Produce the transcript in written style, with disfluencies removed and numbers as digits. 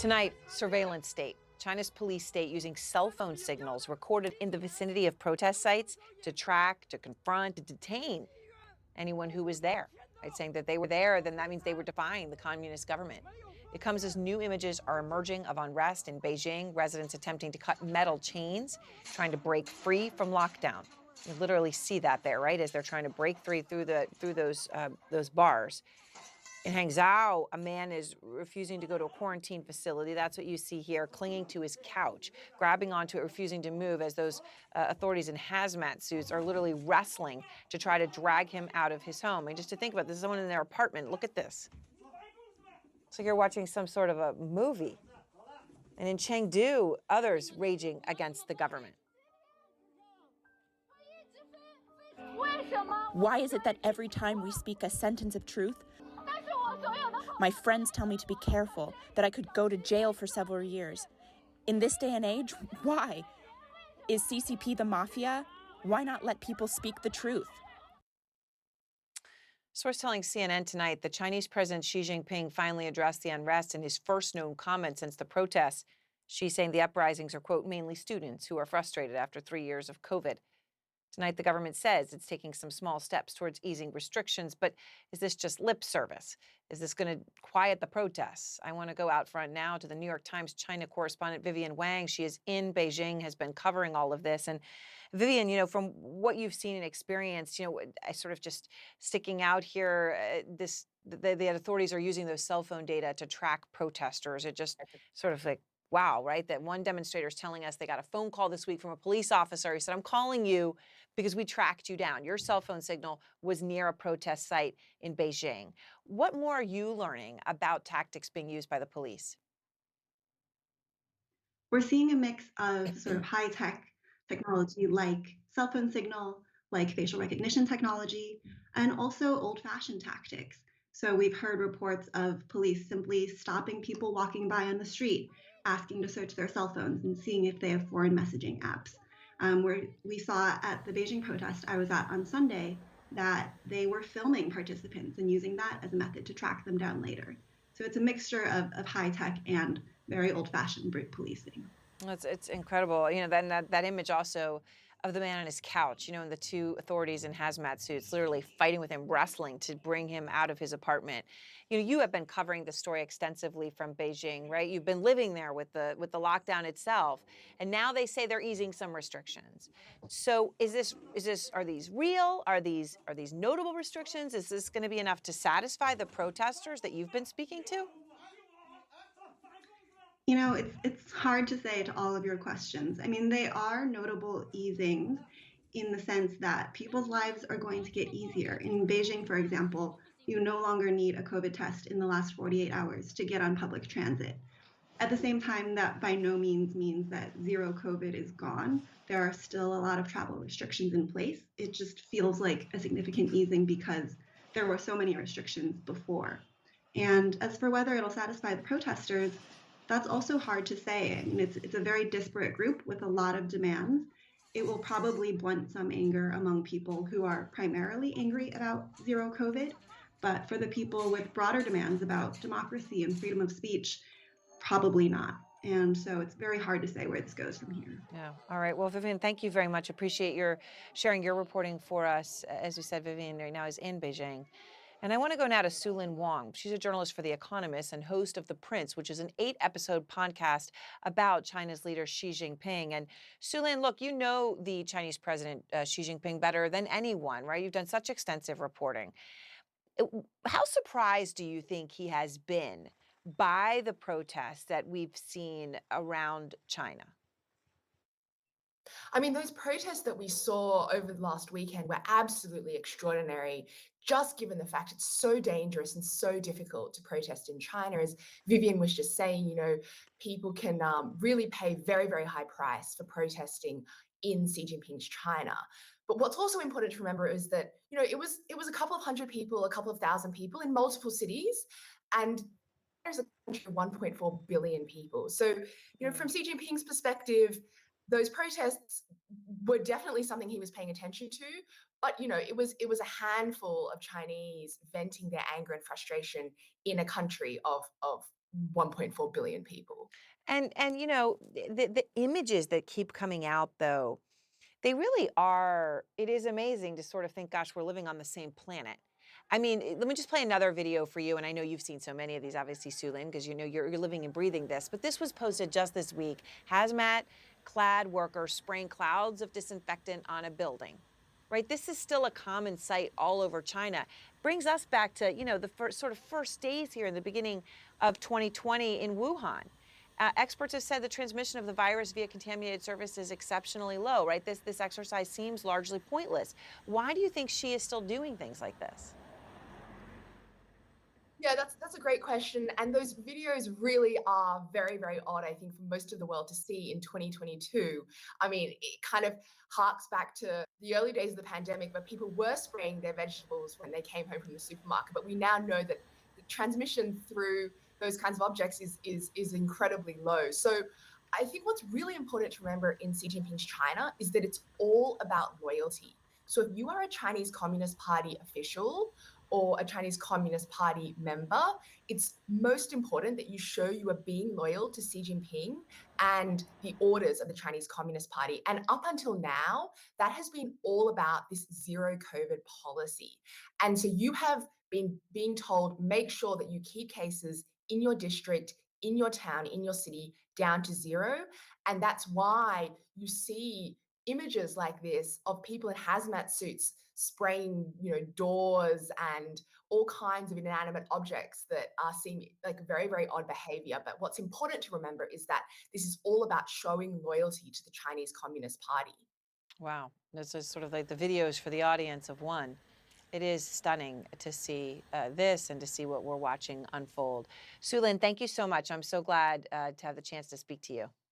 Tonight, surveillance state. China's police state using cell phone signals recorded in the vicinity of protest sites to track, to confront, to detain anyone who was there. Right? Saying that they were there, then that means they were defying the communist government. It comes as new images are emerging of unrest in Beijing, residents attempting to cut metal chains, trying to break free from lockdown. You literally see that there, right? As they're trying to break through those bars. In Hangzhou, a man is refusing to go to a quarantine facility. That's what you see here, clinging to his couch, grabbing onto it, refusing to move as those authorities in hazmat suits are literally wrestling to try to drag him out of his home. And just to think about this, someone in their apartment, look at this. It's like you're watching some sort of a movie. And in Chengdu, others raging against the government. Why is it that every time we speak a sentence of truth, my friends tell me to be careful, that I could go to jail for several years? In this day and age, why? Is CCP the mafia? Why not let people speak the truth? Source telling CNN tonight that Chinese President Xi Jinping finally addressed the unrest in his first known comment since the protests. She's saying the uprisings are, quote, mainly students who are frustrated after 3 years of COVID. Tonight, the government says it's taking some small steps towards easing restrictions, but is this just lip service? Is this going to quiet the protests? I want to go out front now to the New York Times China correspondent Vivian Wang. She is in Beijing, has been covering all of this. And Vivian, from what you've seen and experienced, I sort of just sticking out here, the authorities are using those cell phone data to track protesters. It just sort of like, wow, right? That one demonstrator is telling us they got a phone call this week from a police officer. He said, I'm calling you because we tracked you down. Your cell phone signal was near a protest site in Beijing. What more are you learning about tactics being used by the police? We're seeing a mix of sort of high-tech technology like cell phone signal, like facial recognition technology, and also old-fashioned tactics. So we've heard reports of police simply stopping people walking by on the street, asking to search their cell phones and seeing if they have foreign messaging apps. Where we saw at the Beijing protest I was at on Sunday that they were filming participants and using that as a method to track them down later. So it's a mixture of high-tech and very old-fashioned brute policing. It's incredible. Then that image also of the man on his couch, and the two authorities in hazmat suits literally fighting with him, wrestling to bring him out of his apartment. You have been covering the story extensively from Beijing, right? You've been living there with the lockdown itself, and now they say they're easing some restrictions. So are these real? Are these notable restrictions? Is this going to be enough to satisfy the protesters that you've been speaking to? It's hard to say to all of your questions. I mean, they are notable easings in the sense that people's lives are going to get easier. In Beijing, for example, you no longer need a COVID test in the last 48 hours to get on public transit. At the same time, that by no means means that zero COVID is gone. There are still a lot of travel restrictions in place. It just feels like a significant easing because there were so many restrictions before. And as for whether it'll satisfy the protesters, that's also hard to say. I mean, it's a very disparate group with a lot of demands. It will probably blunt some anger among people who are primarily angry about zero COVID. But for the people with broader demands about democracy and freedom of speech, probably not. And so it's very hard to say where this goes from here. Yeah. All right. Well, Vivian, thank you very much. Appreciate your sharing your reporting for us. As you said, Vivian right now is in Beijing. And I want to go now to Sulin Wang. She's a journalist for The Economist and host of The Prince, which is an 8-episode podcast about China's leader Xi Jinping. And Sulin, look, you know the Chinese president Xi Jinping better than anyone, right? You've done such extensive reporting. How surprised do you think he has been by the protests that we've seen around China? I mean, those protests that we saw over the last weekend were absolutely extraordinary, just given the fact it's so dangerous and so difficult to protest in China. As Vivian was just saying, people can really pay very, very high price for protesting in Xi Jinping's China. But what's also important to remember is that, it was a couple of hundred people, a couple of thousand people in multiple cities, and there's a country of 1.4 billion people. So, from Xi Jinping's perspective, those protests were definitely something he was paying attention to, but it was a handful of Chinese venting their anger and frustration in a country of 1.4 billion people. And you know, the images that keep coming out though, they really are. It is amazing to sort of think, gosh, we're living on the same planet. I mean, let me just play another video for you. And I know you've seen so many of these, obviously, Sulin, because you know you're living and breathing this. But this was posted just this week. Hazmat clad workers spraying clouds of disinfectant on a building. Right? This is still a common sight all over China. Brings us back to, you know, the first days here in the beginning of 2020 in Wuhan. Experts have said the transmission of the virus via contaminated surface is exceptionally low, right? This exercise seems largely pointless. Why do you think she is still doing things like this? Yeah, that's a great question. And those videos really are very, very odd, I think, for most of the world to see in 2022. I mean, it kind of harks back to the early days of the pandemic where people were spraying their vegetables when they came home from the supermarket. But we now know that the transmission through those kinds of objects is incredibly low. So I think what's really important to remember in Xi Jinping's China is that it's all about loyalty. So if you are a Chinese Communist Party official, or a Chinese Communist Party member, it's most important that you show you are being loyal to Xi Jinping and the orders of the Chinese Communist Party. And up until now, that has been all about this zero COVID policy. And so you have been being told, make sure that you keep cases in your district, in your town, in your city down to zero. And that's why you see images like this of people in hazmat suits spraying, doors and all kinds of inanimate objects that are seen like very, very odd behavior. But what's important to remember is that this is all about showing loyalty to the Chinese Communist Party. Wow, this is sort of like the videos for the audience of one. It is stunning to see this and to see what we're watching unfold. Sulin, thank you so much. I'm so glad to have the chance to speak to you.